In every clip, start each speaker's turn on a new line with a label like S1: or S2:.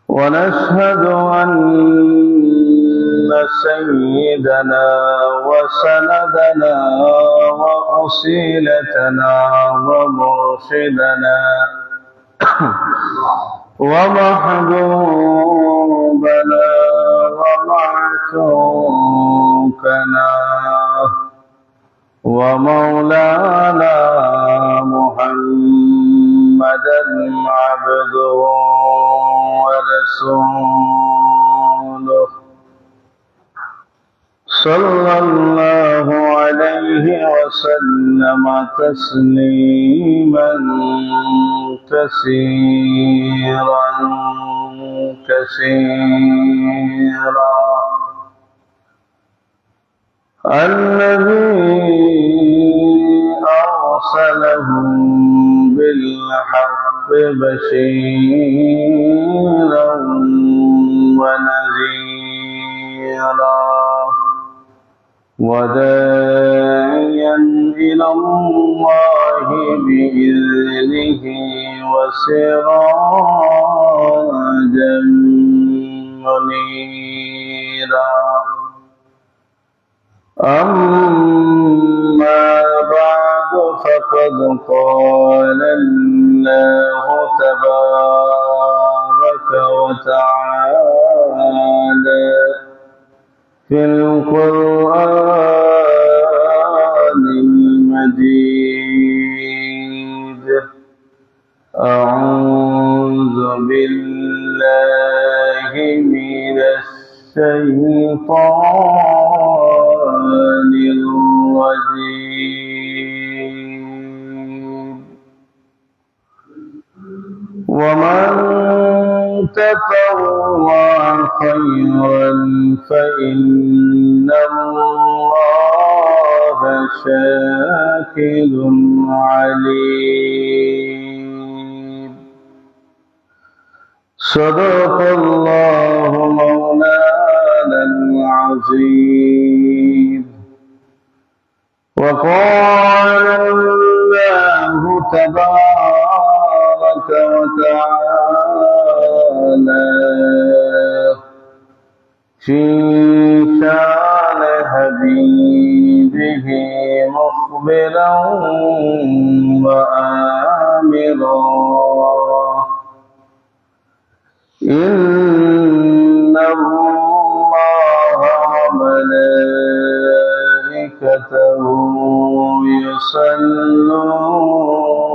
S1: ونشهد أن سيدنا وسندنا ووسيلتنا ومرشدنا ومحبوبنا ومعشوقنا ومولانا محمدا عبده ورسوله صلى الله عليه وسلم تسليما كثيرا كثيرا الذي أرسله بالحق بشيرا ونذيرا وداعيا إلى الله بإذنه وسراجا منيرا أما بعد فقد قال الله تبارك وتعالى في القرآن المجيد أعوذ بالله من الشيطان الرجيم ومن تطوع خيرا فإن الله شاكر عليم صدق الله مولانا العظيم وقال الله تبارك وتعالى في شان حبيبه مخبرا وآمرا إن الله وملائكته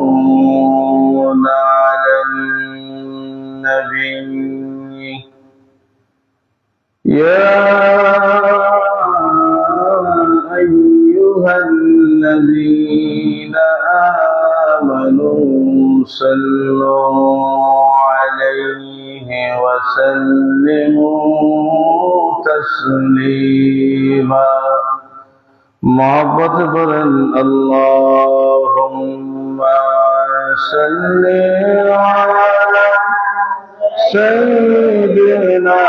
S1: يصلون على النبي يا أيها الذين آمنوا صلوا عليه وسلموا تسليما محبت برن اللهم صل على سيدنا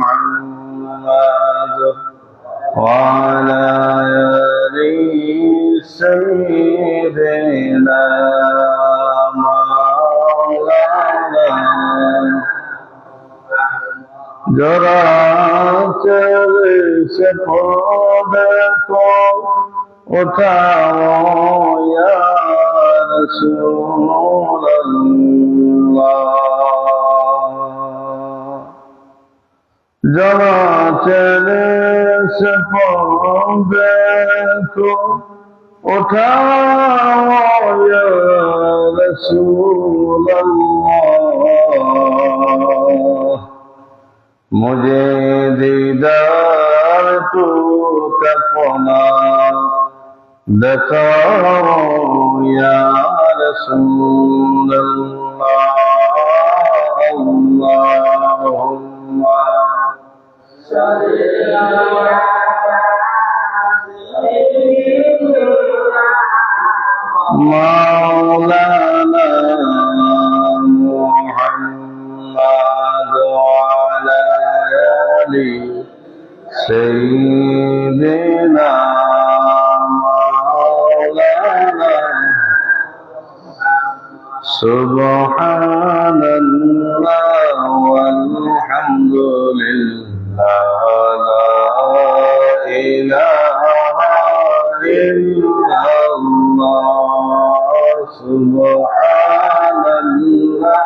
S1: محمد وعلى آل سيدنا जरा चले से पौधे को उठाओ या रसूल अल्लाह जरा चले से पौधे को उठाओ या रसूल अल्लाह मुझे दीदार तू कपना दिखाओ या रसूल अल्लाह अल्लाहुम्मा सल्ली अला मौलाना मुहम्मद वाला सय्यिदना मौलाना سبحان الله والحمد لله لا إله إلا الله سبحان الله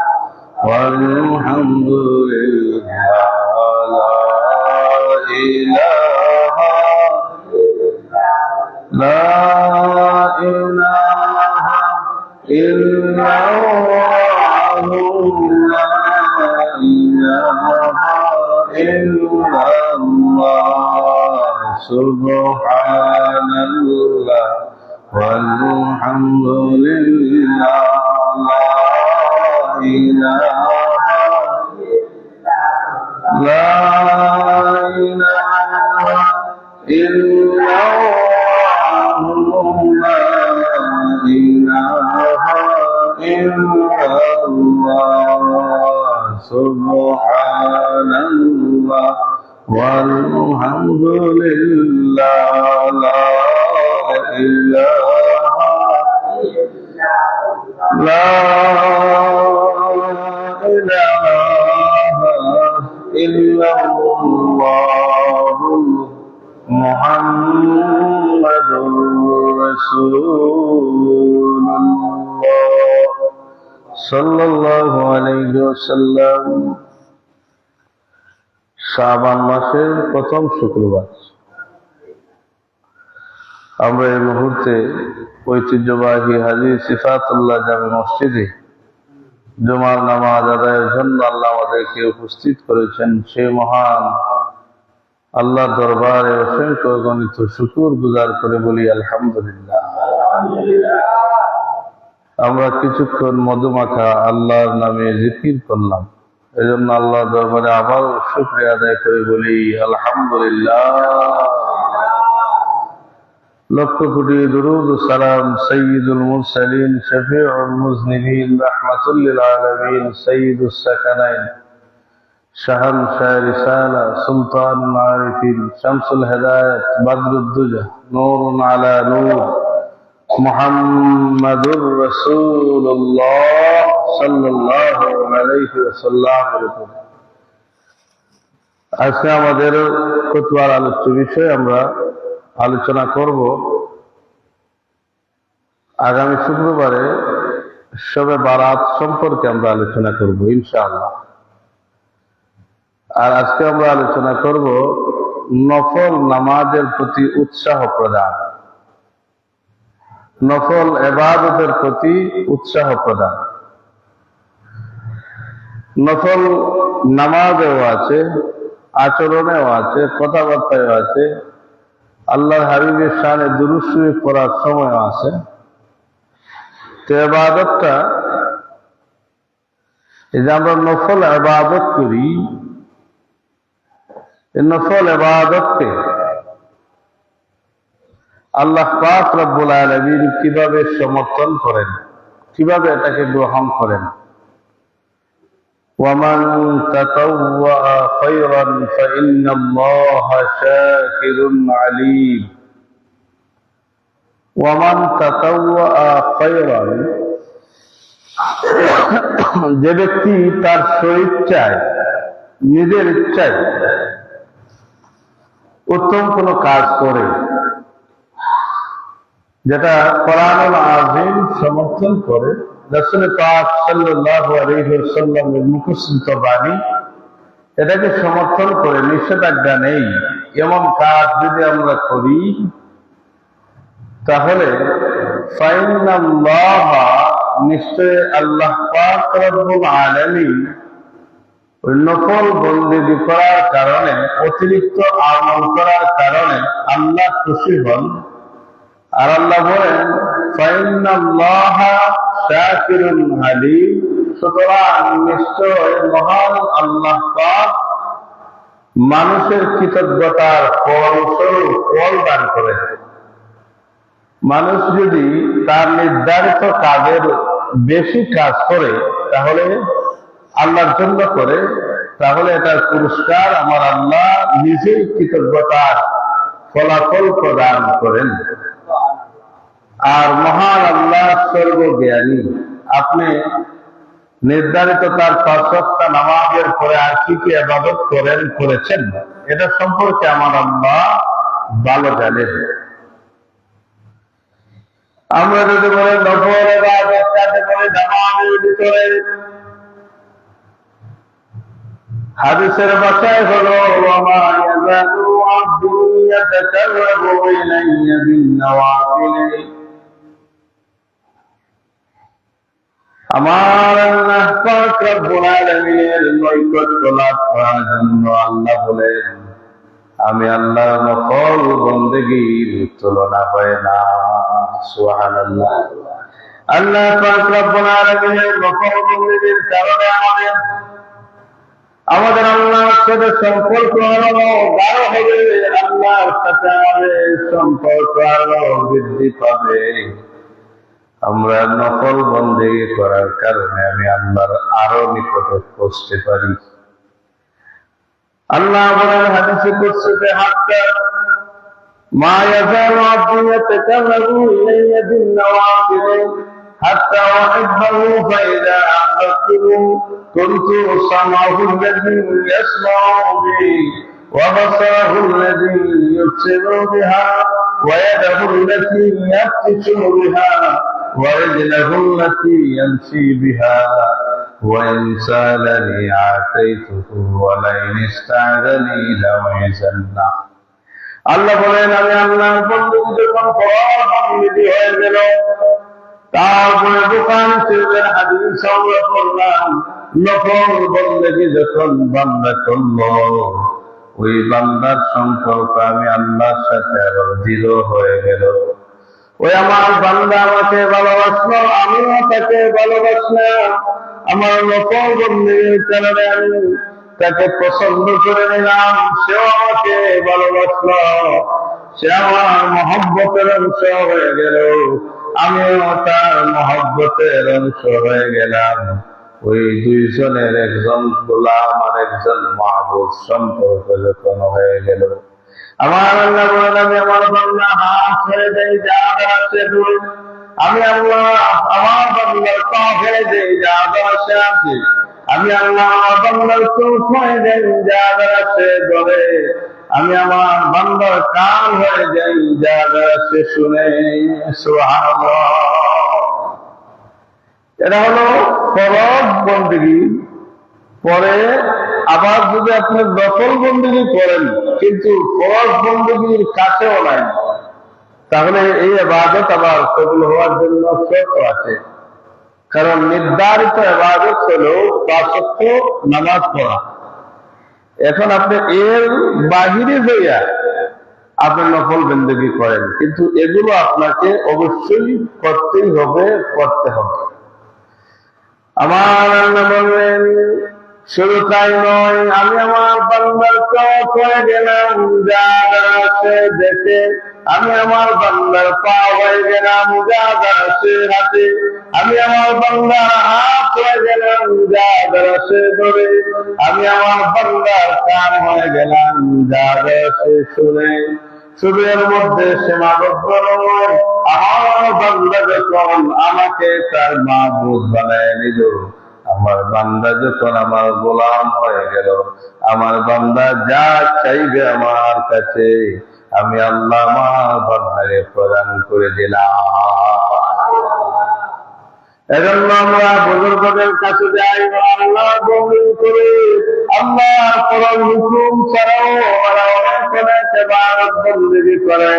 S1: والحمد لله لا إله لا إله إلا الله لا إله إلا الله سبحان الله والحمد لله لا إله لا إله إلا الله لا إله إلا الله سبحان الله والحمد لله لا إله لا إله إلا الله محمد رسول الله صلى الله عليه وسلم শাবান মাসের প্রথম শুক্রবার আমরা এই মুহূর্তে ঐতিহ্যবাহী হাজী সিফাতুল্লাহ জামে মসজিদে জুমার নামাজ আদায়ের জন্য আল্লাহ আমাদেরকে উপস্থিত করেছেন। সেই মহান আল্লাহ দরবারে অসংখ্য গণিত শুকর গুজার করে বলি আলহামদুলিল্লাহ। আমরা কিছুক্ষণ মধুমাখা আল্লাহর নামে জিকির করলাম, এজন্য আল্লাহ দরবারে আবার শুকরিয়া আদায় করে বলি আলহামদুলিল্লাহ। লক্ষ কোটি দুরুদ ও সালাম সাইয়্যিদুল মুরসালিন শফিউল মুজনিবিন রাহমাতুল লিল আলামিন সাইয়্যিদুস সাকানাইন শাহনশাহ রিসালা সুলতানুল আরিফিন শামসুল হিদায়াত বদরুদ দুজা নূরুন আলা নূর মুহাম্মাদুর রাসূলুল্লাহ সাল্লাল্লাহু আলাইহি ওয়াসাল্লাম। আজকে আমাদের খুতবার আলোচ্য বিষয় আমরা আলোচনা করব আগামী শুক্রবারে শবে বারাত সম্পর্কে আমরা আলোচনা করব ইনশাআল্লাহ। আর আজকে আমরা আলোচনা করব নফল নামাজের প্রতি উৎসাহ প্রদান, নফল ইবাদতের প্রতি উৎসাহ প্রদান। নফল নামাজেও আছে, আচরণেও আছে, কথাবার্তায়ও আছে, আল্লাহর হাবিবের শানে দুরূদ শরীফ পড়ার সময় আছে। তো ইবাদতটা, এই যে আমরা নফল ইবাদত করি, এই নফল ইবাদতকে আল্লাহ পাক রব্বুল আলামিন কিভাবে সমর্থন করেন, কিভাবে এটাকে গ্রহণ করেন। ومن تطوع خيرا فإن الله شاكر عليم ومن تطوع خيرا যে ব্যক্তি তার স্বইচ্ছায় নিজের ইচ্ছায় উত্তম কোনো কাজ করে, যেটা কোরআনুল আযীম সমর্থন করে, রাসূল পাক সাল্লাল্লাহু আলাইহি ওয়াসাল্লামের মুখস্থিত বাণী এটাকে সমর্থন করে, নিষেধাজ্ঞা নেই, এমন কাজ যদি আমরা করি তাহলে ফাইনাল্লাহ, নিশ্চয় আল্লাহ পাক রব্বুল আলামিন ওই নফল বন্দেগী করার কারণে, অতিরিক্ত আমল করার কারণে আল্লাহ খুশি হন। আর আল্লাহ বলেন ফাইনাল্লাহ শাকিরুন আলীম, সুতরাং নিশ্চয় মহান আল্লাহ পাক মানুষের কৃতজ্ঞতার ফলস্বরূপ ফল দান করেন। মানুষ যদি তার নির্ধারিত কাজের বেশি কাজ করে, তাহলে আল্লাহর জন্য করে, তাহলে এটার পুরস্কার আমার আল্লাহ নিজেই কৃতজ্ঞতার ফলাফল প্রদান করেন। আর মহান আল্লাহ সর্বজ্ঞানী, আপনি নির্ধারিত তার 5 ওয়াক্ত নামাজের পরে আর কি কি ইবাদত করেছেন, এটা সম্পর্কে আমার আল্লাহ ভালো জানেন। আমরা যদি বলে নফল ইবাদত কাকে বলে, নামাজের ভিতরে হাদিসের ভাষায় হলো ওয়ামা ইয়াযালু আবদু ইয়াতাকাররাবু ইলাইয়া বিন-নওয়াফিল। আমার আল্লাহ পাক রব্বুল আলামিনের নৈকট্য লাভ করার জন্য আল্লাহ বলেন, আমি আল্লাহর নফল বন্দেগীর তুলনা হয় না। সুবহানাল্লাহ। আল্লাহ পাক রব্বুল আলামিনের নফল বন্দেগীর কারণে আমাদের আল্লাহর সাথে সম্পর্ক আরো গাঢ় হবে, আল্লাহর সাথে আমাদের সম্পর্ক আরো বৃদ্ধি পাবে। আমরা নফল বন্দেগী করার কারণে আমি আল্লাহর আরো নিকটে পৌঁছতে পারি। আল্লাহ বলেন হাদিসে কুদসিতে, হাত্তা মা ইয়াযালু আবদু ইয়াতাকাররাবু ইলাইয়া বিন-নওয়াফিল হাত্তা উহিব্বহু ফাইযা আহবাবতুহু কুনতু সামাহু আল্লাযী ইয়াসমাউ বিহি ওয়া বাসারাহু আল্লাযী ইউবসিরু বিহা ওয়া ইয়াদাহু আল্লাতী ইয়াবতিশু বিহা ওয়া রিজলুহু আল্লাতী ইয়ামশী বিহা ওয়া ইন সালানি আতাইতুহু ওয়া লাইন ইস্তা'যানি লাউইযান্না। আল্লাহ বলেন, আমি আল্লাহর বন্দেগী যখন পরবর্তী হয়ে গেল, তারপরে দোকান ছেড়ে হাদিস সংগ্রহ করলাম। নফল বন্দেগী যখন বান্দা করল, ওই বান্দার সম্পর্ক আমি আল্লাহর সাথে আরো দৃঢ় হয়ে গেল। ওই আমার বান্দা আমাকে ভালোবাসলো, আমিও তাকে ভালোবাসলাম। আমার নফল বন্দেগীর কারণে আমি তাকে পছন্দ করে নিলাম, সেও আমাকে ভালোবাসলো, সে আমার মহব্বতের অংশ হয়ে গেল, আমিও তার মহব্বতের অংশ হয়ে গেলাম। ওই দুইজনের একজন গোলাম আর একজন মাহবুব সম্পর্ক যখন হয়ে গেল, আমার আল্লাহ বলেন, আমি আমার বান্দা হাত ছেড়ে দেই, যা আছে দূরে। আমি আল্লাহ আমার বান্দার পা ছেড়ে দেই, যা আছে আছে। আমি আল্লাহ আমার বান্দার চোখ হয়ে যাই, যা আছে ধরে। আমি আমার বান্দার কান হয়ে যাই, যা আছে শুনে। সুবহানাল্লাহ। এটা হলো ফরজ বন্দেগী। পরে আবার যদি আপনি নফল বন্দেগী করেন কিন্তু ফরজ বন্দেগীর কাছেও নাই, তাহলে এই ইবাদত আবার কবুল হওয়ার জন্য শর্ত আছে। কারণ নির্ধারিত ইবাদত হলো 5 ওয়াক্ত নামাজ পড়া। এখন আপনি এর বাহিরে যাইয়া আপনি নফল বন্দেগী করেন, কিন্তু এগুলো আপনাকে অবশ্যই করতেই হবে, করতে হবে। আমার আল্লাহ বললেন, শুধু তাই নয়, আমি আমার বান্দার চোখ হয়ে গেলাম, যা আছে দেখে। আমি আমার বান্দার পা হয়ে গেলাম, যা আছে হাতে। আমি আমার বান্দার হাত হয়ে গেলাম, যা আছে ধরে। আমি আমার বান্দার কান হয়ে গেলাম, যা আছে শুনে। শুধু এর মধ্যে সীমাবদ্ধ নয়, আমার বান্দা যখন আমাকে তার মাবুদ বানায় নিল, আমার বান্দা যখন আমার গোলাম হয়ে গেল, আমার বান্দা যা চাইবে আমার কাছে আমি আল্লাহ আমার বান্দাকে প্রদান করে দিলাম। এজন্য আমরা বুজুর্গদের কাছে যাই, আল্লাহ বন্দী করি। আল্লাহর কোরআন হুকুম ছাড়াও ওরা অনেক ইবাদত বন্দেগী করে।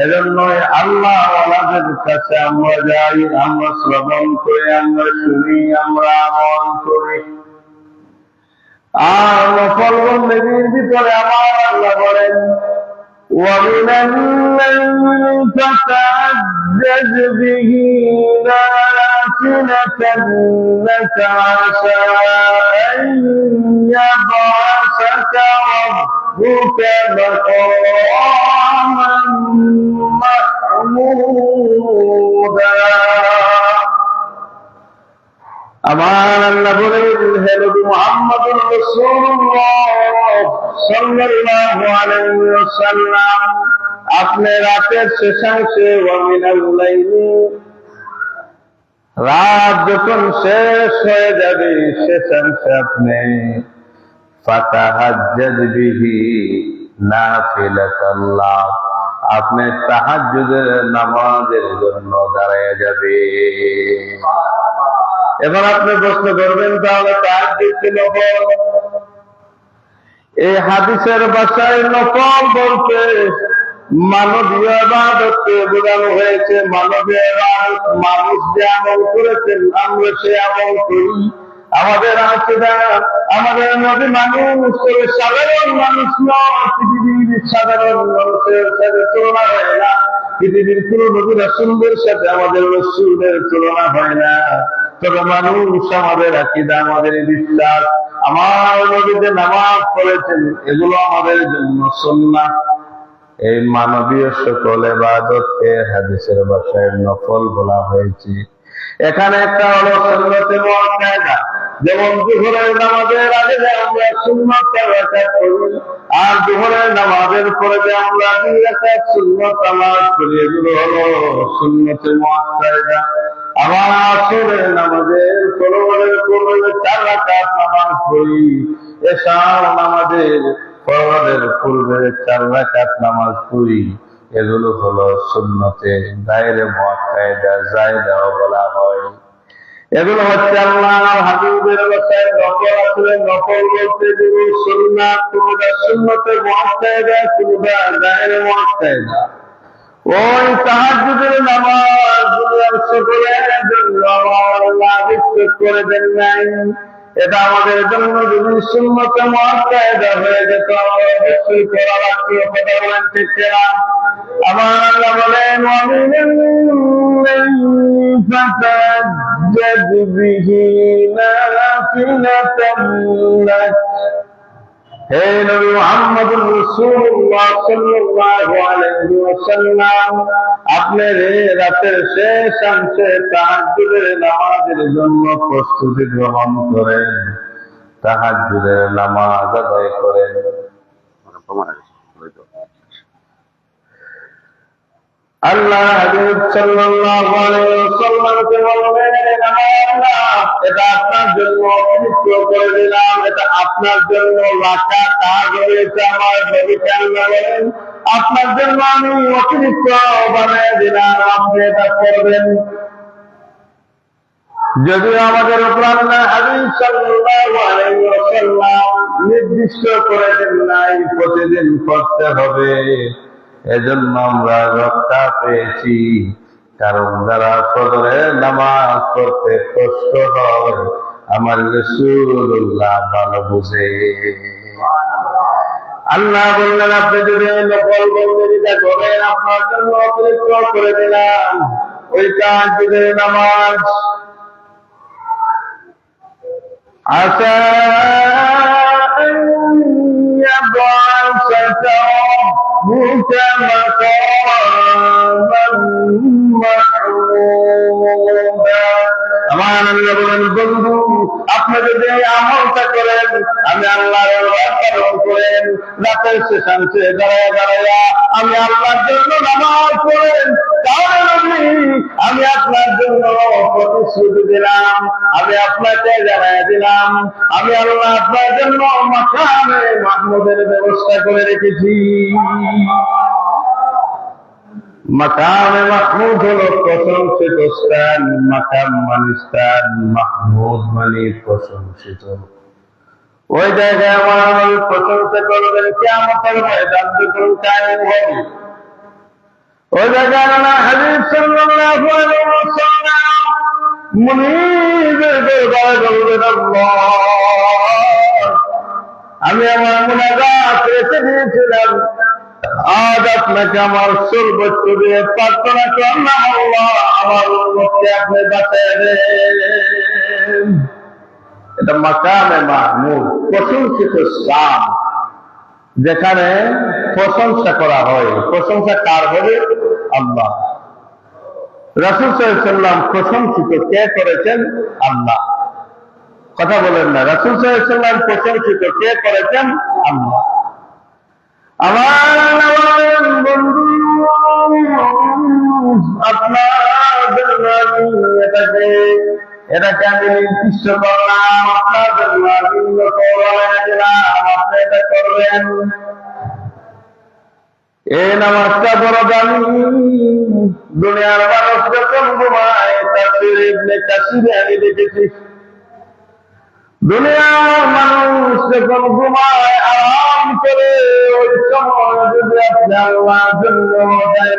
S1: এজন্য আল্লাহ ওয়ালাদের কাছে আমরা যাই, আমরা শ্রবণ করি, আমরা শুনি, আমরা আমল করি। আর নফল বন্দেগীর ভিতরে আমার আল্লাহ বলেন, وَمِنَ اللَّيْلِ فَتَهَجَّدْ بِهِ نَافِلَةً لَكَ عَسَىٰ أَن يَبْعَثَكَ رَبُّكَ مَقَامًا مَحْمُودًا। আমার আল্লাহ বলেন, হে নবী মুহাম্মদুর রাসূলুল্লাহ সাল্লাল্লাহু আলাইহি ওয়াসাল্লাম, আপনি রাতের শেষাংশে ওয়া মিনাল লাইলি রাত যখন শেষ হয়ে যাবে শেষাংশে আপনি ফাতাহাজ্জাদ বিহি নাফিলাতাল্লাহ, আপনি তাহাজ্জুদের নামাজের জন্য দাঁড়ায় যাবে। এবার আপনি প্রশ্ন করবেন, তাহলে তাহাজ্জুদ কি নফল? এই হাদিসের ভাষায় নফল বলতে মানবীয় ইবাদতকে বোঝানো হয়েছে। মানবীয় ইবাদত মানুষ যে আমল করেছেন আমরা সে আমল করি। আমাদের আকীদা, আমাদের নবী মানুষ তবে সাধারণ মানুষ নয়, পৃথিবীর সাধারণ মানুষের সাথে তুলনা হয় না। পৃথিবীর কোন নবী রাসূলদের সাথে আমাদের রাসূলের তুলনা হয় না। তবে মানুষ আমাদের আকীদা, আমাদের বিশ্বাস, আমার নবী যে নামাজ পড়েছেন এগুলো আমাদের জন্য সুন্নাহ। এই মানবীয় সকল ইবাদতকে হাদিসের ভাষায় নফল বলা হয়েছে। এখানে একটা হলো সুন্নতে মুআক্কাদা, যেমন যোহরের নামাজের আগে যে আমরা সুন্নত রাকাত পড়ি, আর যোহরের নামাজের পরে যে আমরা 2 রাকাত সুন্নত নামাজ পড়ি, এগুলো হলো সুন্নতে মুআক্কাদা। আবার আসরের নামাজের পরে 4 রাকাত নামাজ পড়ি, এশার নামাজের ফরজের পূর্বে 4 রাকাত নামাজ পড়ি, এগুলো হলো সুন্নতে গায়রে মুআক্কাদা, জায়েদাও বলা হয়। এগুলো হচ্ছে আল্লাহর হাবিবের ভাষায় নফল। আসলে নফল বলতে যেগুলো সুন্নাত, কোনটা সুন্নতে মুআক্কাদা, কোনটা গায়রে মুআক্কাদা। ওই তাহাজ্জুদের নামাজ দুনিয়ার সকলের জন্য আল্লাহ নিশ্চিত করে দেন নাই। এটা আমাদের জন্য যদি সুন্নতে মুআক্কাদা হয়ে যেত অবশ্যই করা লাগতো। কথা বলেন ঠিক কিনা? আমার আল্লাহ বলেন ফাতাহাজ্জাদ বিহি নাফিলাতান লাক। হে নবী মুহাম্মদুর রাসূলুল্লাহ সাল্লাল্লাহু আলাইহি ওয়াসাল্লাম, আপনি রাতের শেষাংশে তাহাজ্জুদের নামাজের জন্য প্রস্তুতি গ্রহণ করেন, তাহাজ্জুদের নামাজ আদায় করেন। আল্লাহ হাবিব সাল্লাল্লাহু আলাইহি ওয়াসাল্লামকে বললেন, এটা আপনার জন্য অতিরিক্ত করে দিলাম, এটা আপনার জন্য রাখা কাজ হয়েছে। আমার নবীকে আল্লাহ বলেন, আপনার জন্য আমি অতিরিক্ত বানিয়ে দিলাম, আপনি এটা করবেন। যদিও আমাদের উপর আল্লাহ হাবিব সাল্লাল্লাহু আলাইহি ওয়াসাল্লাম নির্দিষ্ট করে দেন নাই প্রতিদিন করতে হবে, এজন্য আমরা রক্ষা পেয়েছি। কারণ যারা ফজরের নামাজ পড়তে কষ্ট হয় আমার রাসূলুল্লাহ ভালো বুঝে। আল্লাহ বললেন, আপনি যদি নফল বন্দেগীটা করেন আপনার জন্য অতিরিক্ত করে দিলাম ওই তাহাজ্জুদের নামাজ। আসা আন ইয়াবআসাকা রাব্বুকা মাকামান মাহমুদা। আমার আল্লাহ বলেন, বন্ধু আপনি যদি এই আমলটা করেন, আমি আল্লাহর পালন করেন, রাতের শেষাংশে দাঁড়ায় দাঁড়াইয়া আমি আল্লাহর জন্য নামাজ পড়েন, তাহলে আমি আপনার জন্য প্রতিশ্রুতি দিলাম, আমি আপনাকে জানাই দিলাম, আমি আল্লাহ আপনার জন্য মাকামে মাহমুদের ব্যবস্থা করে রেখেছি। মাকামে মাহমুদ হলো প্রশংসিত স্থান, মাকাম মানে স্থান, মাহমুদ মানে প্রশংসিত। ওই জায়গায় আমার প্রশংসা করবেন, কিয়ামতের ময়দান যখন কায়েম হবে ওই জায়গায় আল্লাহ হাবিব সাল্লাল্লাহু আলাইহি ওয়াসাল্লাম মুনিবের দরবারে বলবেন, আল্লাহ আমি আমার মুনাজাত রেখে দিয়েছিলাম, আজ আপনাকে আমার সর্বোচ্চ দিয়ে প্রার্থনা করলাম, আল্লাহ আমার উম্মতকে আপনি বাঁচিয়ে দেন। এটা মাকামে মাহমুদ, প্রশংসিত স্থান, যেখানে প্রশংসা করা হয়। প্রশংসা কার হবে? আল্লাহ। রাসূল সাল্লাল্লাহু আলাইহি ওয়াসাল্লাম প্রশংসিত কে করেছেন? আল্লাহ। কথা বলেন না, রাসূল সাল্লাল্লাহু আলাইহি ওয়াসাল্লাম প্রশংসিত কে করেছেন? আল্লাহ। আমার বন্ধু আপনার জন্য আমি এটাকে আমি নির্দিষ্ট করলাম, আপনার জন্য আমি দিলাম, আপনি এটা করবেন। এই নামাজটা বড় দামি। দুনিয়ার মানুষ যখন ঘুমায় তাফসীর ইবনে কাসিরে আমি দেখেছি, দুনিয়ার মানুষ যখন ঘুমায় আরাম করে, ওই সময় যদি আপনি আল্লাহর জন্য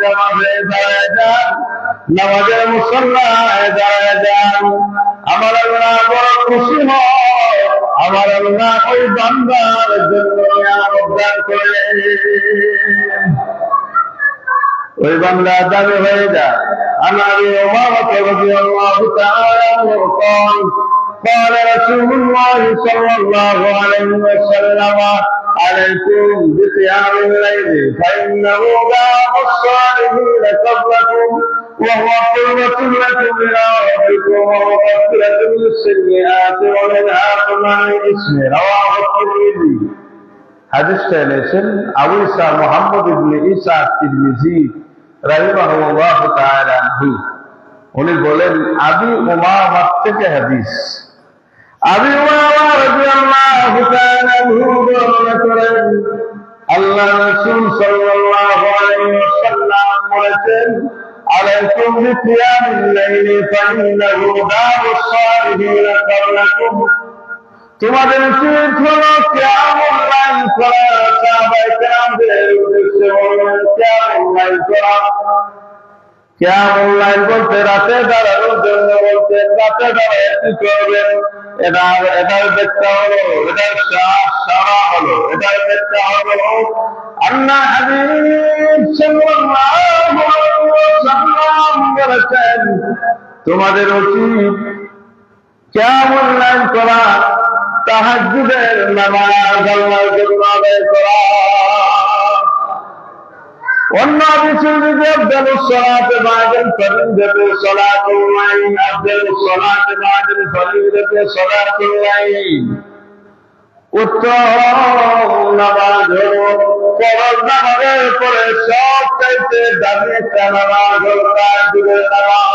S1: নামাজে দাঁড়ায় যান, নামাজের মুসল্লায় দাঁড়ায় যান, আমার আল্লাহ বড় খুশি হয়, আমার আল্লাহ ওই বান্দার জন্য নিয়ামত দান করে, ওই বান্দা দাবি হয়ে যায়। عن ابي امامه رضي الله تعالى عنه قال قال رسول الله صلى الله عليه وسلم عليكم بقيام الليل فانه داب الصالحين قبلكم وهو قرة لكم الى ربكم ومغفرة للسيئات ومنهاكم عن الاثم رواه الترمذي। হাদিসটা এনেছেন আবু ঈসা মুহাম্মদ ইবনে ঈসা তিরমিজি রাহিমাহুল্লাহ তাআলা আনহু। উনি বলেন আবি উমামা থেকে হাদিস। আবি উমামা রাদিয়াল্লাহু তাআলা আনহু বর্ণনা করেন আল্লাহ রাসূল সাল্লাল্লাহু আলাইহি ওয়াসাল্লাম বলেছেন আলাইকুম বিকিয়ামিল লাইলি ফাইন্নাহু দাবুস সালিহিন ক্বাবলাকুম। তোমাদের উচিত হলো কিয়ামুল লাইল করা। সাহাবায়ে কেরামদের উদ্দেশ্যে বললেন কিয়ামুল লাইল করা। কিয়ামুল লাইল বলতে রাতে দাঁড়ানোর জন্য বলছেন, রাতে দাঁড়ায় কি করবেন? এটার ব্যাখ্যা হলো, এটার সারা হলো, এটার ব্যাখ্যা হলো আল্লাহ হাবিব সাল্লাল্লাহু আলাইহি ওয়াসাল্লাম বলেছেন তোমাদের উচিত কিয়ামুল লাইল করা, তাহাজ্জুদের নামাজ আল্লাহর জন্য আদায় করা। অন্য হাদিসে আফদালুস সালাতি বা'দাল ফরিদাতি সালাতুল লাইল, আফদালুস সালাতি বা'দাল ফরিদাতি সালাতুল লাইল। উত্তম নামাজ হলো ফরজ নামাজের পরে সবচাইতে দামি একটা নামাজ হলো তাহাজ্জুদের নামাজ।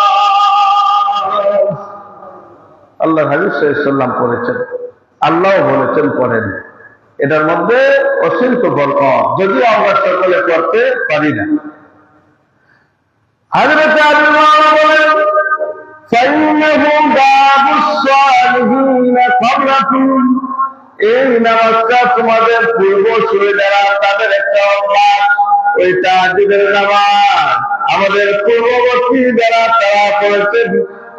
S1: আল্লাহ হাবিব সাল্লাল্লাহু আলাইহি ওয়াসাল্লাম করেছেন, আল্লাহ বলেছেন পড়েন। এটার মধ্যে অসংখ্য বরকত, যদিও আমরা সকলে করতে পারি না। হযরত আলী বলেন ফাইন্নাহু দাবুস সালিহিন ক্বাবলাকুম। এই নামাজটা তোমাদের পূর্বসূরীরা তাদের একটা অভ্যাস, ওই তাহাজ্জুদের নামাজ আমাদের পূর্ববর্তী যারা তারা করেছেন,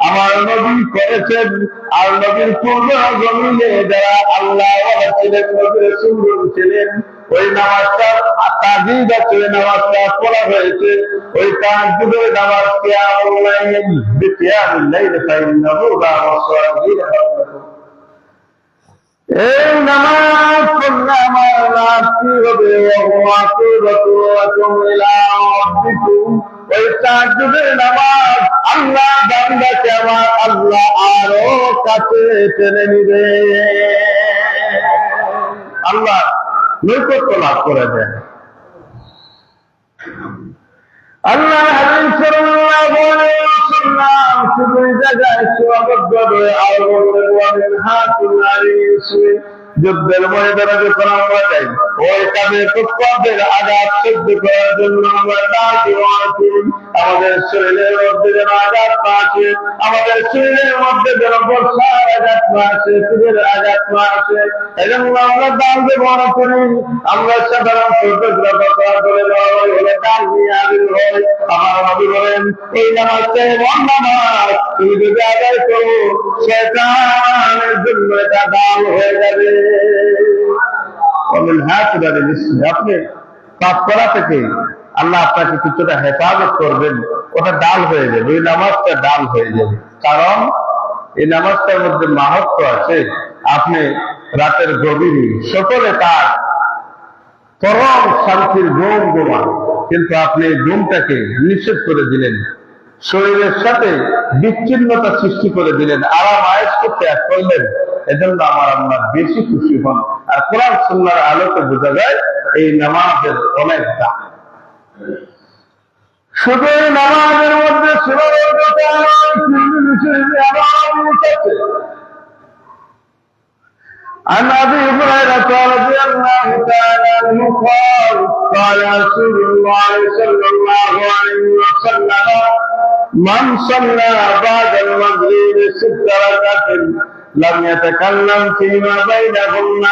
S1: আমার নবী করেছেন, আর নবীর পূর্ব জমিনে যারা আল্লাহ ছিলেন, নবীর রাসূল ছিলেন, ওই নামাজটা তাজিদ আছে, নামাজটা পড়া হয়েছে। ওই তাহাজ্জুদের নামাজ কিয়ামুল লাইল বিকিয়ামিল লাইল ফাইন্নাহু দাবুস সালিহিন। এই নামাজ পড়লে আমার লাভ কি হবে? ওই তাহাজ্জুদের নামাজ আল্লাহ বান্দাকে আমার আল্লাহ আরো কাছে টেনে নিবে, আল্লাহ নৈকট্য লাভ করে দেন। আল্লাহ হাবিব সাল্লাল্লাহু আলাইহি ওয়াসাল্লাম শুধু জায়গায় সীমাবদ্ধ হয়ে আর বললেন ওয়া মিনহাকুল আলিসি। যুদ্ধের ময়দানে যখন আমরা যাই, ওই কাদের কুফফারদের আঘাত সহ্য করার জন্য আমরা ডাক দিওয়াছি। আমাদের শরীরের মধ্যে যেন আঘাত না আসে, আমাদের শরীরের মধ্যে যেন বর্ষার আঘাত না আসে, তীরের আঘাত না আসে, এজন্য আমরা ডাক দেওয়া করি। আমরা সাধারণ ফটোগ্রাফার বলে হলে ডাক নিয়ে আবির হয়। আমার নবী বলেন এই নামাজটা এমন নামাজ, তুমি যদি আদায় করো শয়তানের জন্য এটা দাল হয়ে যাবে। আপনি পাপ করা থেকে আল্লাহ আপনাকে কিছুটা হেফাজত করবেন, ওটা ডাল হয়ে যাবে, এই নামাজটা ডাল হয়ে যাবে। কারণ এই নামাজটার মধ্যে মাহাত্ম্য আছে। আপনি রাতের গভীরে সকলে তার পরম শান্তির ঘুম ঘুমান, কিন্তু আপনি ঘুমটাকে নিষেধ করে দিলেন, শরীরের সাথে বিচ্ছিন্নতা সৃষ্টি করে দিলেন, আরাম আয়েশ করতে করলেন। এজন্য আমার আল্লাহ বেশি খুশি হন। আর কোরআন সুন্নাহর আলোকে বোঝা যায় এই নামাজের অনেক দাম। শুধু এই নামাজের মধ্যে সীমাবদ্ধতা আছে। عن ابي هريره رضي الله تعالى عنه قال قال رسول الله صلى الله عليه وسلم من صلى بعد المغرب 6 ركعات لم يتكلم فيما بينهن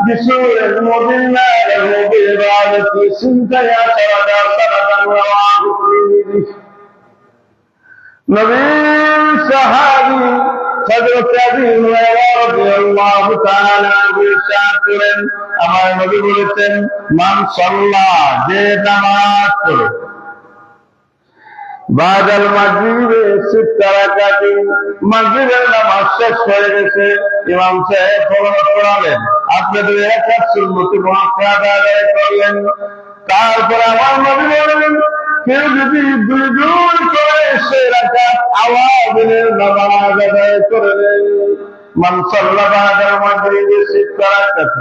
S1: بسوره مضل له بعباده 12 سنه رواه الترمذي نبي صحابي হযরত আবু হুরায়রা রাদিয়াল্লাহু তাআলা ইরশাদ করেন, আমার নবী বলেছেন, মান সাল্লাহ, যে নামাজ পড়ে বাদাল মাগরিবে 6 রাকাত, মাগরিবের নামাজ শেষ হয়ে গেছে, ইমাম সাহেব ফরজ পড়ালেন, আপনি 2 রাকাত সুন্নতে মুআক্কাদা আদায় করলেন। তারপর আমার নবী বলেন, কেউ যদি 2 করে 6 রাকাত আওয়াজের নামাজ আদায় করে নেয়, মান সাল্লা বাদাল মাগরিবে 6 রাকাত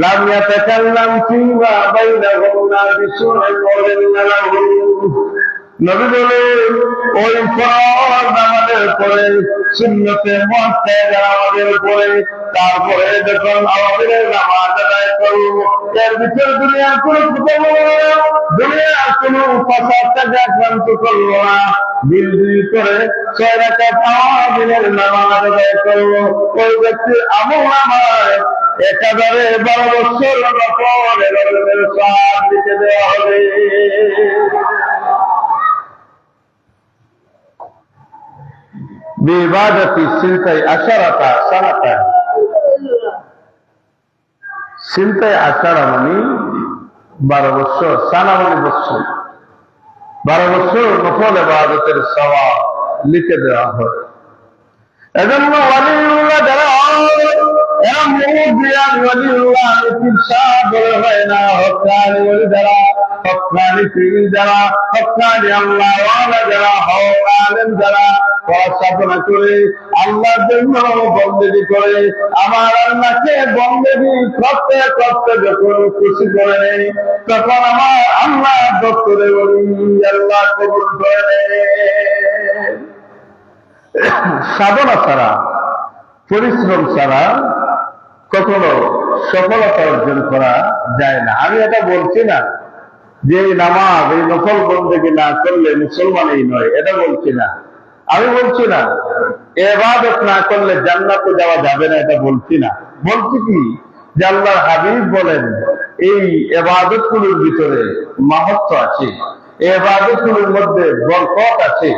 S1: লাম ইয়াতাকাল্লাম ফীমা বাইনাহুন্না বিসুন্নাতিন লাহু, নবী বলেন, ওই ফরজ নামাজের পরে সুন্নতে মুআক্কাদা নামাজের পরে তারপরে যখন আওয়াজের নামাজ আদায় করব, এর ভিতর দুনিয়ার কোনো কথা বলবো না, দুনিয়ার কোনো ফাসাদকে আক্রান্ত করব না, দিল করে 6 রাকাত আওয়াজের নামাজ আদায় করব, ওই ব্যক্তির আমলনামায় 1012 বছর নফলের সওয়াব লিখে দেওয়া হবে। বিবাদতি সিলতাই আশারাতা সানাতা, সিলতাই আশারা মানে 12 বছর, সানা মানে বছর, 12 বছর নফল ইবাদতের সওয়াব লিখে দেওয়া হয়। এজন্য ওয়ালিউল্লাহ যারা এরা মুদিয়ান ওয়ালিউল্লাহ ইরশাদ বলে হয় না, হক্কানি ওয়ালি যারা, হক্কানি পীর যারা, হক্কানি আল্লাহ ওয়ালা যারা, হক আলেম যারা সাধনা করে আল্লাহর জন্য বন্দেগী করে, আমার আল্লাহকে বন্দেগী করতে করতে যখন খুশি করে নেই, তখন আমার আল্লাহ দপ্তরে বলি আল্লাহ কবুল করে নেন। সাধনা ছাড়া, পরিশ্রম ছাড়া কখনো সফলতা অর্জন করা যায় না। আমি এটা বলছি না যে নামাজ, এই নফল বন্দেগী না করলে মুসলমানই নয়, এটা বলছি না। আমি বলছি না ইবাদত না করলে জান্নাতে যাওয়া যাবে না, এটা বলছি না। বলছি কি, যে আল্লাহর হাবিব বলেন, এই ইবাদতগুলোর ভিতরে মাহাত্ম্য আছে, ইবাদতগুলোর মধ্যে বরকত আছে,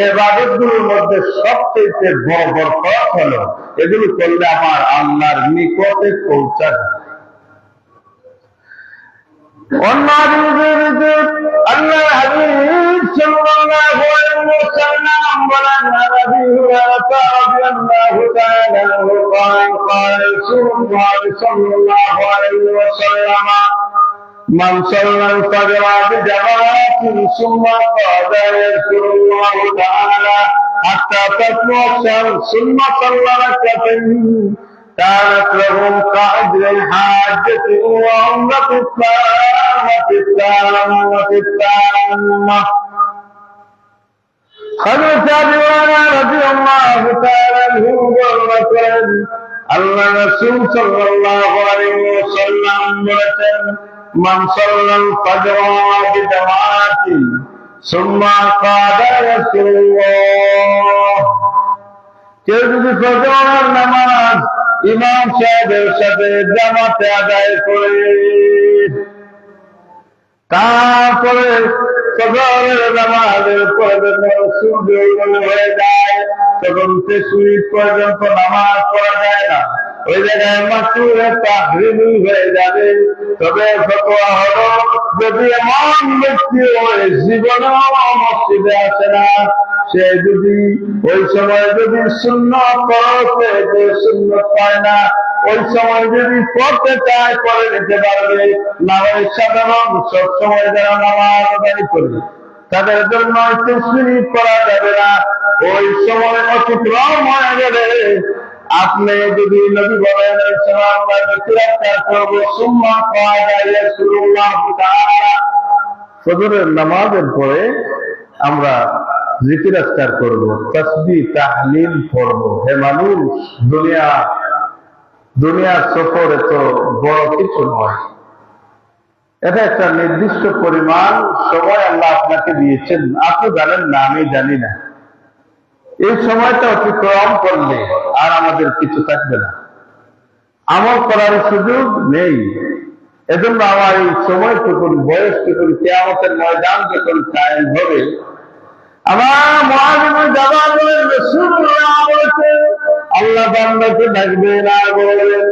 S1: ইবাদতগুলোর মধ্যে সবচেয়ে বড় বরকত হলো এগুলো করলে আমার আল্লাহর নিকটে পৌঁছা যায়। অন্য হাদিসে আল্লাহর হাবিব সাল্লাল্লাহু আলাইহি ওয়াসাল্লাম বলেন, আবু হুরায়রা রাদিয়াল্লাহু তাআলা আনহু قال قال رسول الله صلى الله عليه وسلم من صلى الفجر بجماعة ثم قعد يذكر الله تعالى حتى تطلع الشمس ثم صلى ركعتين كانت لهم كأجر الحاجة وعمرة التامة. حضرت أبي هريرة رضي الله تعالى عنه বলেন, আল্লাহ রাসূল সাল্লাল্লাহু আলাইহি ওয়াসাল্লাম বলেছেন, মান সাল্লাল ফজর বিজামাতিন সুম্মা কাদা রাসূলুল্লাহ, কেউ যদি ফজরের নামাজ ইমাম সাহেবের সাথে জামাতে আদায় করে, তারপরে ফজরের নামাজের পরে যখন সূর্য উদয় হয়ে যায় তখন 30 মিনিট পর্যন্ত নামাজ পড়া যায় না, ওই জায়গায় মাকরুহ তাহরিম হয়ে যাবে। তবে ফতোয়া হলো, যদি এমন ব্যক্তি ওই জীবনেও মসজিদে আসে না, সে যদি ওই সময় যদি সুন্নাত পড়তে, যে সুন্নাত পায় না, ওই সময় যদি পড়তে চায় পড়ে নিতে পারবে। না হয় সাধারণ সব সময় যারা নামাজ আদায় করবে তাদের জন্য 30 মিনিট পড়া যাবে না, ওই সময় অতিক্রম হয়ে গেলে আপনি যদি নবী বলেন ফজরের নামাজের পরে আমরা জিকির আজকার করব, তাসবিহ তাহলিল পড়ব। হে মানুষ, দুনিয়ার সফর এত বড় কিছু নয়। এটা একটা নির্দিষ্ট পরিমাণ সময় আল্লাহ আপনাকে দিয়েছেন, আপনি জানেন না, আমি জানি না। এই সময়টা অতিক্রম করলে আর আমাদের কিছু থাকবে না, আমল করার সুযোগ নেই। এজন্য আমার এই সময়টুকু, বয়সটুকুন কিয়ামতের ময়দান যখন কায়েম হবে, আমার মুআযিবুল জাবাল বলেন, রাসূলুল্লাহ বলেছেন, আল্লাহ বান্দাকে ডাকবেন আর বলবেন,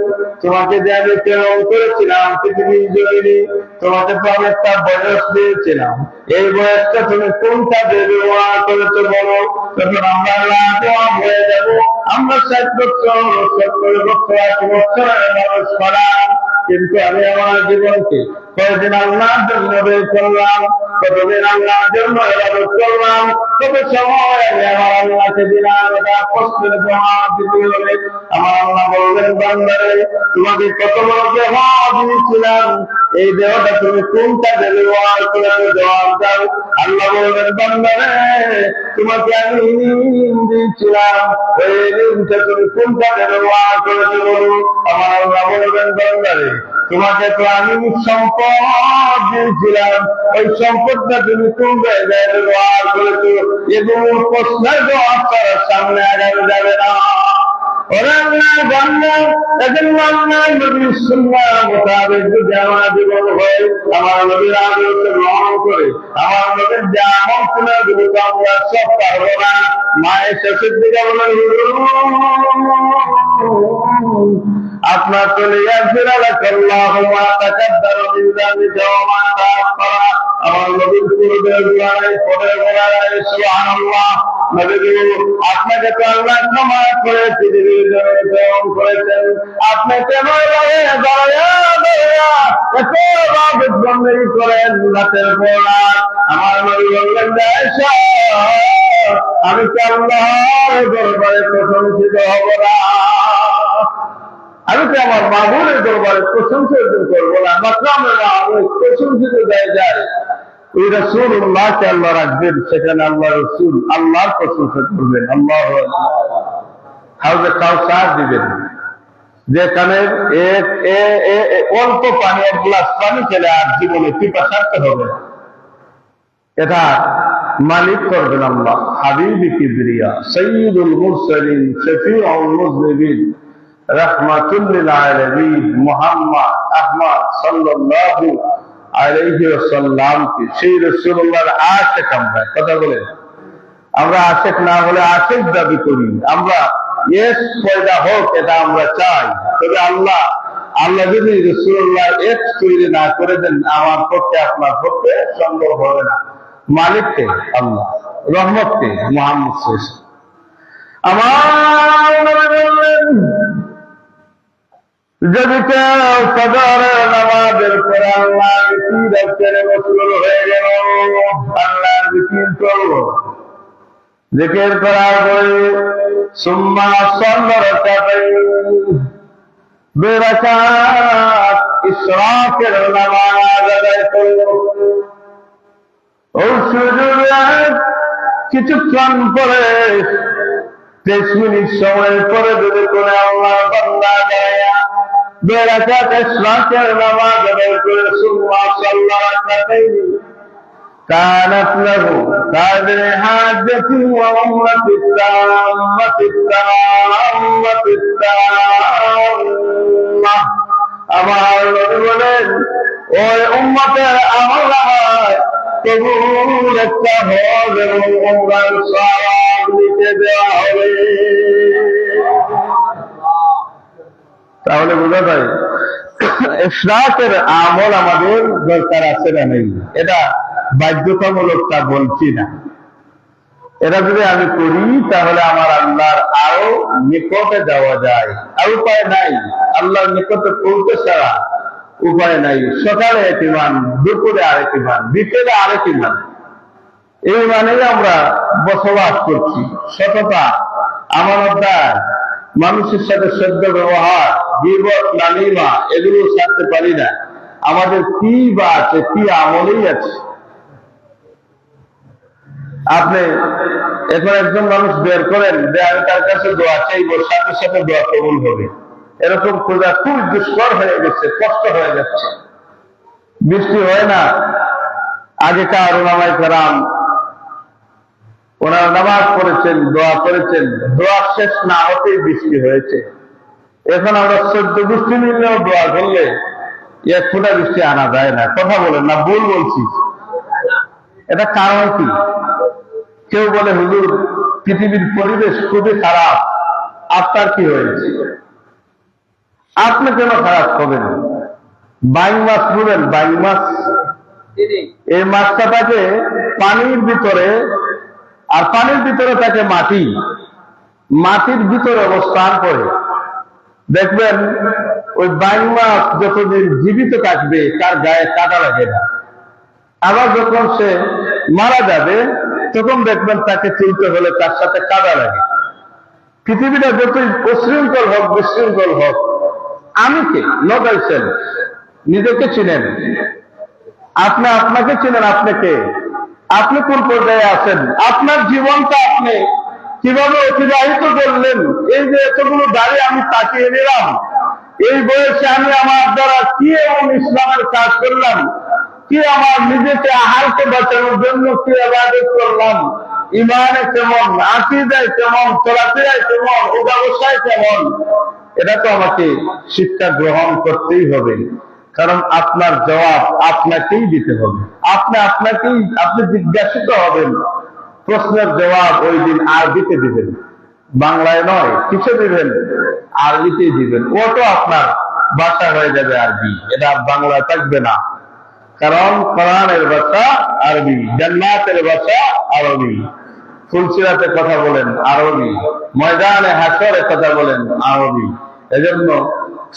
S1: তোমাকে যে আমি প্রেরণ করেছিলাম পৃথিবীর জমিনে, তোমাকে তো আমি একটা বয়স দিয়েছিলাম, এই বয়সটা তুমি কোনটা ব্যবহার করেছো বলো। তখন আমরা লাজবাব হয়ে যাব, আমরা 60 বছর 70 বছর 80 বছরের মানুষ করাম, কিন্তু আমি আমার জীবনকে কয়েকদিন আল্লাহর জন্য বের করলাম, কতদিন আল্লাহর জন্য ইবাদত করলাম, কত সময় আমি আমার আল্লাহকে দিলাম। এটা প্রশ্নের জবাব দিতে হবে। আমার আল্লাহ বললেন, বান্দারে, তোমাকে কত বড় দেহ দিয়েছিলাম, এই দেহটা তুমি কোনটা ব্যবহার করে জবাব দাও। আল্লাহ বললেন, বান্দারে, তোমাকে আমি দিয়েছিলাম, এই ঋণটা তুমি কোনটা ব্যবহার করেছো বলো। আমার আল্লাহ বলবেন, বান্দারে, তোমাকে তো আমি সম্পদ দিয়েছিলাম, ওই সম্পদটা তুমি কোন জায়গায় ব্যবহার করেছো। এগুলো প্রশ্নের জবাব করার সামনে আগানো যাবে না। আমার জীবন হয়, আমার নবীর আদর্শ গ্রহণ করে, আমার নবীর যে আমল শোনার জন্য আমরা সব পারবো না। মায়ের শেষের দিকে বলেন, আপনার চলে আসবেন, আমার নবীর পূর্বের গোড়ায় পরের গোড়ায় সুবহানাল্লাহ। আপনাকে তো আল্লাহ ক্ষমা করে পৃথিবীর জন্য প্রেরণ করেছেন, আপনি কেন করেন রাতের পর রাত। আমার নবী বললেন, আমি তো আল্লাহর দরবারে প্রশংসিত হব না, আমি তো আমার মাহবুবের দরবারে প্রশংসা করবো না, মাকরামের প্রশংসিত জায়গায় ওই রাসূলুল্লাহকে আল্লাহ রাখবেন, সেখানে আল্লাহ রাসূল আল্লাহর প্রশংসা করবেন। আল্লাহু আকবার। হাউজে কাউসার দিবেন, যেখানে অল্প পানি, এক গ্লাস পানি খেলে আর জীবনে পিপাসার্থ হবে। এটা মালিক করবেন আল্লাহ। হাবিবি কিবরিয়া সাইয়্যিদুল মুরসালিন শফিউল মুযনিবিন রাহমাতুল লিল আলামিন মুহাম্মদ আহমদ সাল্লাল্লাহু আলাইহি ওয়াসাল্লাম কি সেই রাসূলুল্লাহর আশিক। আমরা কথা বলেন, আমরা আশিক না হলে আশিক দাবি করি, আমরা এস পয়দা হোক এটা আমরা চাই। তবে আল্লাহ যদি রাসূলুল্লাহ এক তৈরি না করে দেন, আমার পক্ষে আপনার পক্ষে সম্ভব হবে না। মালিককে আল্লাহ, রহমতকে মুহাম্মদ সাল্লাল্লাহু আলাইহি ওয়াসাল্লাম। আমার নবী বললেন, যদি কেউ ফজরের নামাজের পরে আল্লাহ জিকির করে মশগুল হয়ে গেল, আল্লাহ জিকির করলো, জিকির করার পরে সুম্মা সাল্লা রাকাতাইন, 2 রাকাত ইশরাকের নামাজ আদায় করলো। ও সুজুদ কিছুক্ষণ পরে 30 মিনিট সময় পরে যদি করে আল্লাহ বান্দা দেয় 2 রাকাত ইশরাকের নামাজ আদায় করে সুম্মা সাল্লা রাকাতাইন, কানাত লাহু কাদে হাজাতি ওয়া উম্মাতি তাম্মাহ। আমার নবী বলেন, ওই উম্মতের আমলনামায় কবুল একটা হজ এবং উমরার সওয়াব লিখে দেওয়া হবে। তাহলে বোঝা যায় ইশরাকের আমল আমাদের দরকার আছে না নেই, এটা বাধ্যতামূলক তা বলছি না। এটা যদি আমি করি তাহলে আমার আল্লাহর আরো নিকটে যাওয়া যায়। আর উপায় নাই, আল্লাহর নিকটে পৌঁছে ছাড়া উপায় নাই। সকালে এক ইমান, দুপুরে আরেক ইমান, বিকেলে আরেক ইমান, এই মানেই আমরা বসবাস করছি। সততা, আমানতদার, মানুষের সাথে সদ্য ব্যবহার, গীবত, নামিমা এগুলো ছাড়তে পারি না। আমাদের কি বা আছে, কি আমলেই আছে। আপনি এখন একজন মানুষ বের করেন যে আমি তার কাছে দোয়া চাইবো, সাথে সাথে দোয়া কবুল হবে, এরকম খোঁজা খুব দুষ্কর হয়ে গেছে, কষ্ট হয়ে যাচ্ছে। বৃষ্টি হয় না। আগেকার ওলামায়ে কেরাম ওনারা নামাজ পড়েছেন, দোয়া করেছেন, দোয়া শেষ না হতেই বৃষ্টি হয়েছে। এখন আমরা 14 বৃষ্টি নিলেও দোয়া করলে 1 ফোঁটা বৃষ্টি আনা যায় না। কথা বলেন না, ভুল বলছি? এটা কারণ কি? কেউ বলে হুজুর পৃথিবীর পরিবেশ খুবই খারাপ, আপনার কি হয়েছে? আপনি কেন খারাপ হবেন? বাইং মাছ বলেন, বাইং মাছ, এই মাছটা থাকে পানির ভিতরে, আর পানির ভিতরে থাকে মাটি, মাটির ভিতরে অবস্থান করে। দেখবেন ওই বাইং মাছ যতদিন জীবিত থাকবে তার গায়ে কাঁটা লাগে না, আবার যখন সে মারা যাবে তখন দেখবেন তাকে চিনতে হলে তার সাথে কাঁটা লাগে। পৃথিবীটা যতই উশৃঙ্খল হোক, বিশৃঙ্খল হোক, আমি কে? নো সেলফ, নিজেকে চিনেন, আপনি আপনাকে চিনেন, আপনি কে, আপনি কোন পর্যায়ে আছেন, আপনার জীবনটা আপনি কিভাবে অতিবাহিত করলেন। এই যে এতগুলো দাঁড়িয়ে আমি তাকিয়ে নিলাম, এই বয়সে আমি আমার দ্বারা কি এমন ইসলামের কাজ করলাম, কি আমার নিজেকে আহারকে বাঁচানোর জন্য কি ইবাদত করলাম, ইমানে কেমন, আকীদায় কেমন, চলাফেরায় কেমন, ব্যবসায় কেমন, এটা তো আমাকে শিক্ষা গ্রহণ করতেই হবে। কারণ আপনার জবাব আপনাকেই দিতে হবে, আপনি জিজ্ঞাসিত হবেন, প্রশ্নের জবাব ওই দিন আরবিতে দিবেন, বাংলায় নয়। কিসে দিবেন? আরবিতেই দিবেন। ওটা আপনার ভাষা হয়ে যাবে আরবি, এটা বাংলা থাকবে না। কারণ কোরআনের ভাষা আরবি, জান্নাতের ভাষা আরবি, ফুলসিরাতে কথা বলেন আরবি, ময়দানে হাসরে কথা বলেন আরবি। এজন্য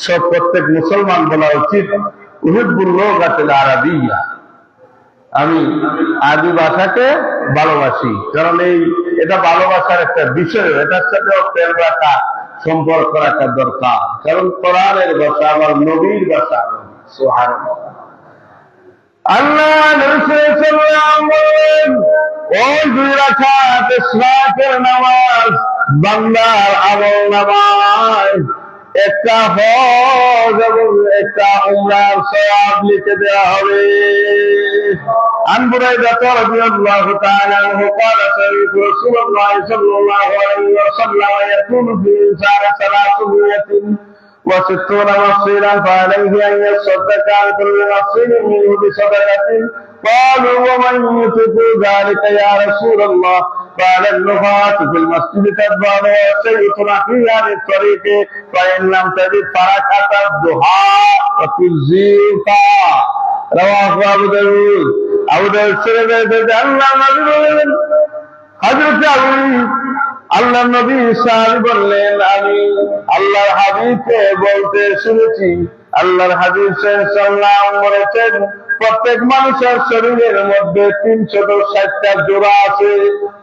S1: সব প্রত্যেক মুসলমান বলা উচিত উহিব্বুল লুগাতিল আরাবিয়্যা, আমি আরবি ভাষাকে ভালোবাসি। কারণ এটা ভালোবাসার একটা বিষয়, এটার সাথেও প্রেম রাখা, সম্পর্ক রাখা দরকার। কারণ কোরআনের ভাষা আমার নবীর ভাষা। সুবহানাল্লাহ। আল্লাহ নবী সাল্লাল্লাহু আলাইহি ওয়াসাল্লাম ওই 2 রাকাত ইশরাকের নামাজ বান্দার আমল নামায় একটা হজ এবং একটা উমরার সওয়াব লিখে দেওয়া হবে। عن بريدة رضي الله تعالى عنه قال سمعت رسول الله صلى الله عليه وسلم يقول في الإنسان 360 مفصلا فعليه أن يصدق عن كل مفصل منه بصدقة. قالوا ومن يطيق ذلك يا رسول الله؟ قال النفاة في المسجد تتبع والسيء تنحي عن الطريق فإن لم تجد فركعة الضحى وتجزيك. رواه أبو داود. আবু দাউদ শরীফে আল্লাহ নবী বলেন, হযরত আল্লাহ নবী সাহাবী বললেন, আমি আল্লাহর হাবিবকে বলতে শুনেছি, আল্লাহর হাবিব সাল্লাল্লাহু বলেছেন, প্রত্যেক মানুষের শরীরের মধ্যে 360টা জোড়া আছে,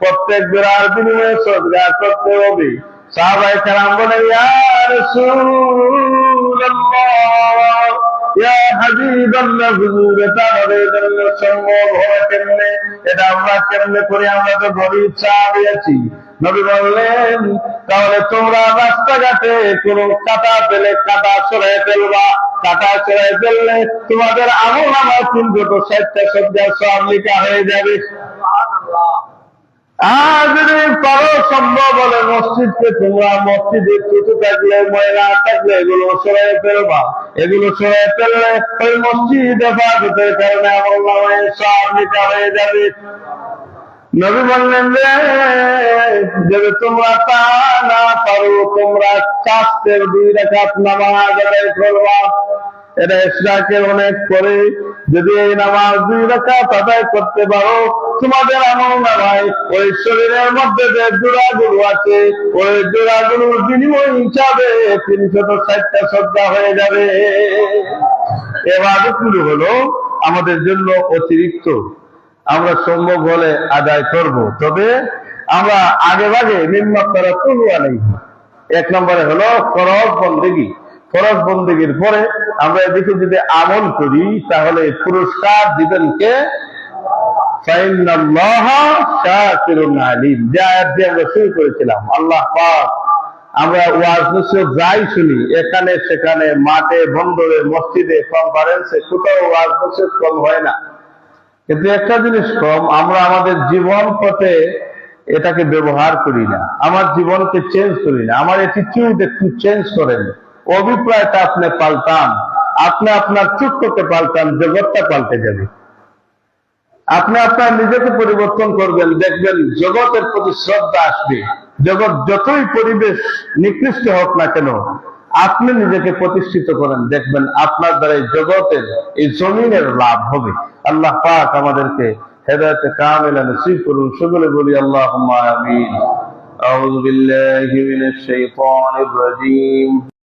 S1: প্রত্যেক জোড়ার বিনিময়ে সদকা করতে হবে। সাহাবায়ে কেরাম বলেন, ইয়া রাসূলুল্লাহ, ইয়া হাবিবাল্লাহ, হুজুর এটা আমাদের জন্য সম্ভব হবে কেমনে? এটা আমরা কেমনে করি? আমরা তো গরীব সাহাবী আছি। নবী বললেন, তাহলে তোমরা রাস্তাঘাটে কোন কাঁটা পেলে কাঁটা সরাই ফেলবা, কাঁটা সরাই ফেললে তোমাদের আমল নামায় 360টা সদকার সওয়াব লেখা হয়ে যাবে। আর যদি পারো সম্ভব হলে মসজিদকে তোমরা মসজিদে ছুটে থাকলে, ময়লা থাকলে এগুলো সরাই ফেলবা, এগুলো সরাই ফেললে ওই মসজিদ হেফাজতের কারণে আমল নামায় সওয়াব লেখা হয়ে যাবে। নবী বললেন যদি তোমরা তা না পারো, তোমরা চাষের 2 রাকাত নামাজ আদায় করবা। এটা ইশরাকের অনেক পরে যদি এই নামাজ 2 রাকাত আদায় করতে পারো, তোমাদের আমল নামায় ওই শরীরের মধ্যে যে জোড়াগুলো আছে, ওই জোড়াগুলোর বিনিময় হিসাবে 360টা সদকা হয়ে যাবে। ইবাদতগুলো হলো আমাদের জন্য অতিরিক্ত, আমরা সম্ভব হলে আদায় করব, তবে আমরা আগে ভাগে নিম্নতর তুলুয়া নেই। 1 নম্বরে হলো ফরজ বন্দেগী। ফরজ বন্দেগীর পরে আমরা এদিকে যদি আমল করি তাহলে পুরস্কার দিবেন কে? ফাইন্নাল্লাহা শাকিরুন আলিম, যে আয়াত দিয়ে আমরা শুরু করেছিলাম। আল্লাহ পাক আমরা ওয়াজ নসিহত যাই শুনি, এখানে সেখানে, মাঠে, বন্দরে, মসজিদে, কনফারেন্সে, কোথাও ওয়াজ নসিহত কম হয় না। কিন্তু একটা জিনিস কম, আমরা আমাদের জীবন পথে এটাকে ব্যবহার করি না, আমার জীবনকে চেঞ্জ করি না। আমার অ্যাটিটিউড একটু চেঞ্জ করেন, অভিপ্রায়টা আপনি পাল্টান, আপনি আপনার চক্ষুকে পাল্টান, জগৎটা পাল্টে যাবে। আপনি আপনার নিজেকে পরিবর্তন করবেন, দেখবেন জগতের প্রতি শ্রদ্ধা আসবে। জগৎ যতই পরিবেশ নিকৃষ্ট হোক না কেন, আপনি নিজেকে প্রতিষ্ঠিত করেন, দেখবেন আপনার দ্বারা এই জগতের, এই জমিনের লাভ হবে। আল্লাহ পাক আমাদেরকে হেদায়েতে কামিলা নসিব করুন। সকলে বলি আল্লাহুম্মা আমিন। আউযু বিল্লাহি মিনাশ শাইতানির রাজীম।